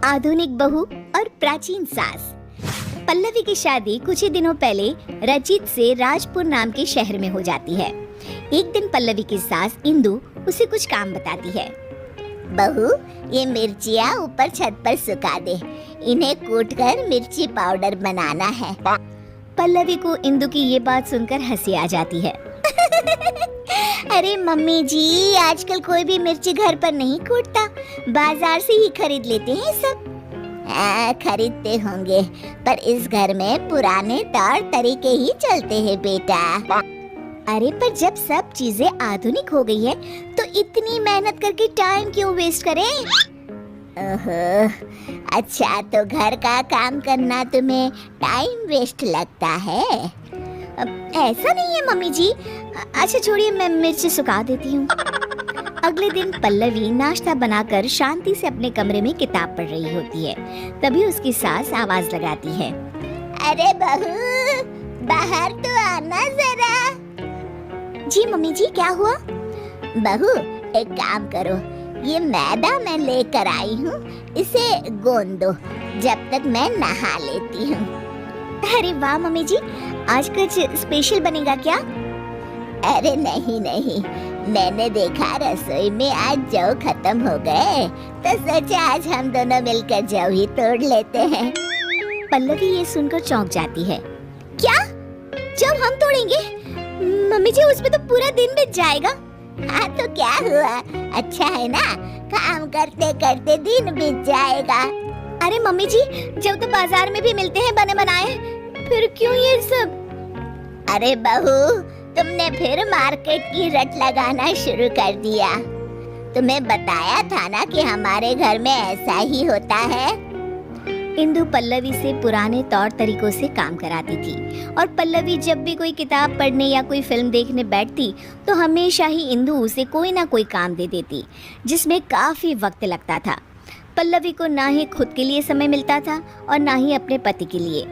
आधुनिक बहू और प्राचीन सास। पल्लवी की शादी कुछ ही दिनों पहले रचित से राजपुर नाम के शहर में हो जाती है। एक दिन पल्लवी की सास इंदु उसे कुछ काम बताती है। बहू, ये मिर्चियाँ ऊपर छत पर सुखा दे, इन्हें कूटकर मिर्ची पाउडर बनाना है। पल्लवी को इंदु की ये बात सुनकर हंसी आ जाती है। अरे मम्मी जी, आजकल कोई भी मिर्ची घर पर नहीं कूटता, बाजार से ही खरीद लेते हैं सब। खरीदते होंगे, पर इस घर में पुराने तौर तरीके ही चलते हैं बेटा। अरे पर जब सब चीजें आधुनिक हो गई है तो इतनी मेहनत करके टाइम क्यों वेस्ट करें? ओहो, अच्छा तो घर का काम करना तुम्हें टाइम वेस्ट लगता है? ऐसा नहीं है मम्मी जी। अच्छा छोड़िए, मैं मिर्ची सुखा देती हूँ। अगले दिन पल्लवी नाश्ता बनाकर शांति से अपने कमरे में किताब पढ़ रही होती है। तभी उसकी सास आवाज लगाती है। अरे बहू, बाहर तो आना जरा। जी मम्मी जी, क्या हुआ? बहू, एक काम करो, ये मैदा मैं लेकर आई हूँ, इसे गूंद दो जब तक मैं नहा लेती हूँ। अरे वाह मम्मी जी, आज कुछ स्पेशल बनेगा क्या? अरे नहीं नहीं, मैंने देखा रसोई में आज जौ खत्म हो गए, तो सोचा आज हम दोनों मिलकर जौ ही तोड़ लेते हैं। पल्लवी ये सुनकर चौंक जाती है। क्या? जौ हम तोड़ेंगे? मम्मी जी, उसमें तो पूरा दिन बीत जाएगा। हाँ तो क्या हुआ, अच्छा है ना, काम करते करते दिन बीत जाएगा। अरे मम्मी जी, जौ तो बाजार में भी मिलते हैं बने बनाए, फिर क्यों ये सब? अरे बहू, तुमने फिर मार्केट की रट लगाना शुरू कर दिया। तुम्हें बताया था ना कि हमारे घर में ऐसा ही होता है। इंदु पल्लवी से पुराने तौर तरीकों से काम कराती थी और पल्लवी जब भी कोई किताब पढ़ने या कोई फिल्म देखने बैठती तो हमेशा ही इंदु उसे कोई ना कोई काम दे देती, जिसमें काफी वक्त लगता था। पल्लवी को ना ही खुद के लिए समय मिलता था और ना ही अपने पति के लिए।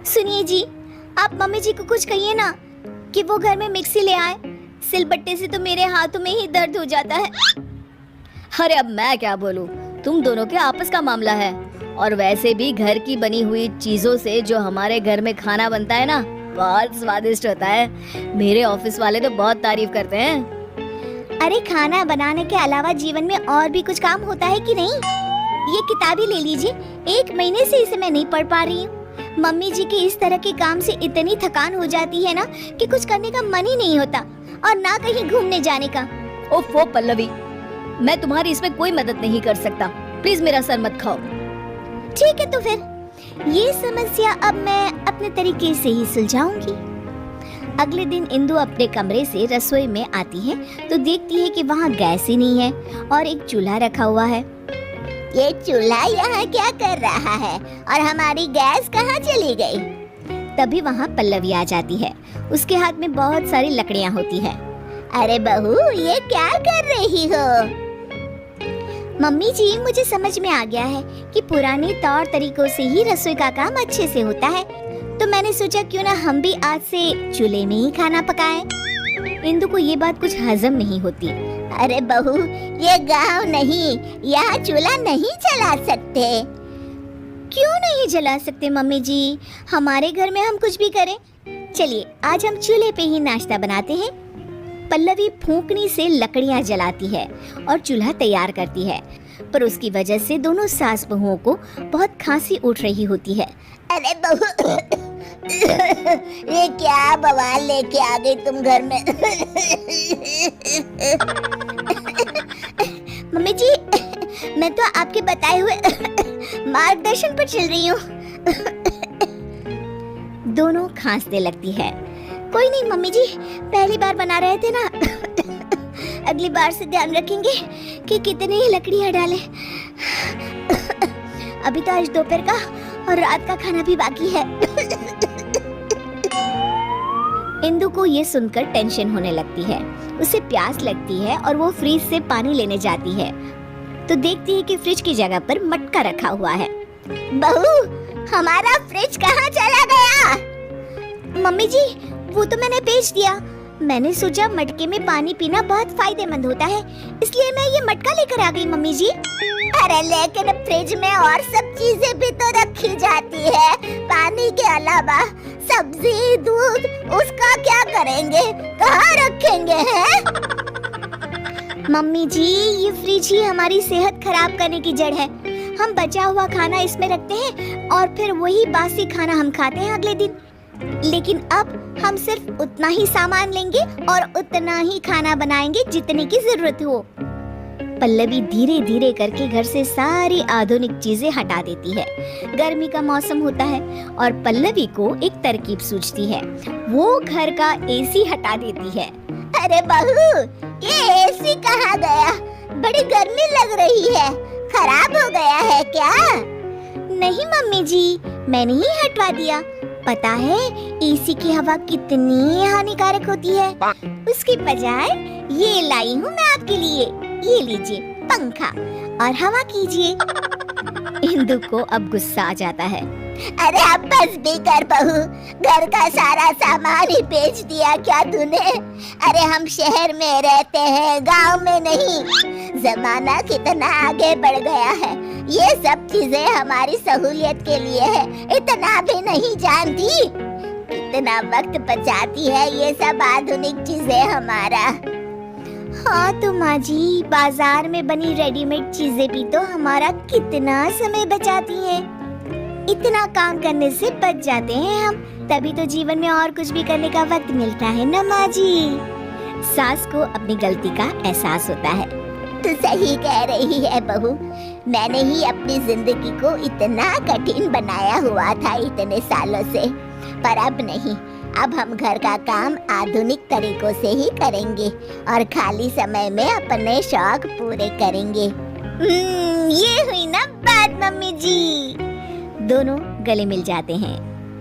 सुनिए जी, आप मम्मी जी को कुछ कहिए ना कि वो घर में मिक्सी ले आए, सिलबट्टे से तो मेरे हाथों में ही दर्द हो जाता है। अरे अब मैं क्या बोलूं, तुम दोनों के आपस का मामला है, और वैसे भी घर की बनी हुई चीजों से जो हमारे घर में खाना बनता है ना, बहुत स्वादिष्ट होता है। मेरे ऑफिस वाले तो बहुत तारीफ करते हैं। अरे खाना बनाने के अलावा जीवन में और भी कुछ काम होता है कि नहीं? ये किताब ही ले लीजिए, 1 महीने से इसे मैं नहीं पढ़ पा रही हूँ। मम्मी जी के इस तरह के काम से इतनी थकान हो जाती है ना कि कुछ करने का मन ही नहीं होता, और ना कहीं घूमने जाने का। ओफो पल्लवी, मैं तुम्हारी इसमें कोई मदद नहीं कर सकता, प्लीज मेरा सर मत खाओ। ठीक है, तो फिर ये समस्या अब मैं अपने तरीके से ही सुलझाऊंगी। अगले दिन इंदु अपने कमरे से रसोई में आती है तो देखती है कि वहाँ गैस ही नहीं है और एक चूल्हा रखा हुआ है। ये चूल्हा यहाँ क्या कर रहा है और हमारी गैस कहाँ चली गई? तभी वहाँ पल्लवी आ जाती है। उसके हाथ में बहुत सारी लकड़ियाँ होती है। अरे बहू, ये क्या कर रही हो? मम्मी जी, मुझे समझ में आ गया है कि पुराने तौर तरीकों से ही रसोई का काम अच्छे से होता है, तो मैंने सोचा क्यों ना हम भी आज से चूल्हे में ही खाना पकाएं। इंदु को ये बात कुछ हजम नहीं होती। अरे बहू, ये गांव नहीं, यहाँ चूल्हा नहीं जला सकते। क्यों नहीं जला सकते मम्मी जी? हमारे घर में हम कुछ भी करें। चलिए आज हम चूल्हे पे ही नाश्ता बनाते हैं। पल्लवी फूंकनी से लकड़ियां जलाती है और चूल्हा तैयार करती है, पर उसकी वजह से दोनों सास बहुओं को बहुत खांसी उठ रही होती है। अरे बहू, ये क्या बवाल लेके आ गई तुम घर में? मम्मी जी, मैं तो आपके बताए हुए मार्गदर्शन पर चल रही हूँ। दोनों खांसने लगती है। कोई नहीं मम्मी जी, पहली बार बना रहे थे ना, अगली बार से ध्यान रखेंगे कि कितनी लकड़ियाँ डालें। अभी तो आज दोपहर का और रात का खाना भी बाकी है। इंदु को ये सुनकर टेंशन होने लगती है। उसे प्यास लगती है और वो फ्रिज से पानी लेने जाती है तो देखती है कि फ्रिज की जगह पर मटका रखा हुआ है। बहू, हमारा फ्रिज कहाँ चला गया? मम्मी जी, वो तो मैंने बेच दिया, मैंने सोचा मटके में पानी पीना बहुत फायदेमंद होता है, इसलिए मैं ये मटका लेकर आ गई मम्मी जी। अरे लेकिन फ्रिज में और सब चीजें भी तो रखी जाती है, पानी के अलावा सब्जी, दूध, उसका क्या करेंगे, कहाँ रखेंगे हैं? मम्मी जी, ये फ्रिज ही हमारी सेहत खराब करने की जड़ है। हम बचा हुआ खाना इसमें रखते हैं और फिर वही बासी खाना हम खाते हैं अगले दिन। लेकिन अब हम सिर्फ उतना ही सामान लेंगे और उतना ही खाना बनाएंगे जितने की जरूरत हो। पल्लवी धीरे धीरे करके घर से सारी आधुनिक चीजें हटा देती है। गर्मी का मौसम होता है और पल्लवी को एक तरकीब सूझती है। वो घर का एसी हटा देती है। अरे बहू, ये एसी कहाँ गया? बड़ी गर्मी लग रही है, खराब हो गया है क्या? नहीं मम्मी जी, मैंने ही हटवा दिया। पता है एसी की हवा कितनी हानिकारक होती है। उसकी बजाय ये लाई हूँ मैं आपके लिए। ये लीजिए पंखा और हवा कीजिए। इंदु को अब गुस्सा आ जाता है। अरे अब बस भी कर बहू, घर का सारा सामान ही बेच दिया क्या तूने? अरे हम शहर में रहते हैं, गांव में नहीं। जमाना कितना आगे बढ़ गया है, ये सब चीजें हमारी सहूलियत के लिए है, इतना भी नहीं जानती? कितना वक्त बचाती है ये सब आधुनिक चीजें हमारा। हाँ तो माँ जी, बाजार में बनी रेडीमेड चीजें भी तो हमारा कितना समय बचाती हैं। इतना काम करने से बच जाते हैं हम, तभी तो जीवन में और कुछ भी करने का वक्त मिलता है ना माँ जी। सास को अपनी गलती का एहसास होता है। तू सही कह रही है बहू, मैंने ही अपनी जिंदगी को इतना कठिन बनाया हुआ था इतने सालों से। पर अब नहीं, अब हम घर का काम आधुनिक तरीकों से ही करेंगे और खाली समय में अपने शौक पूरे करेंगे। ये हुई ना बात मम्मी जी। दोनों गले मिल जाते हैं।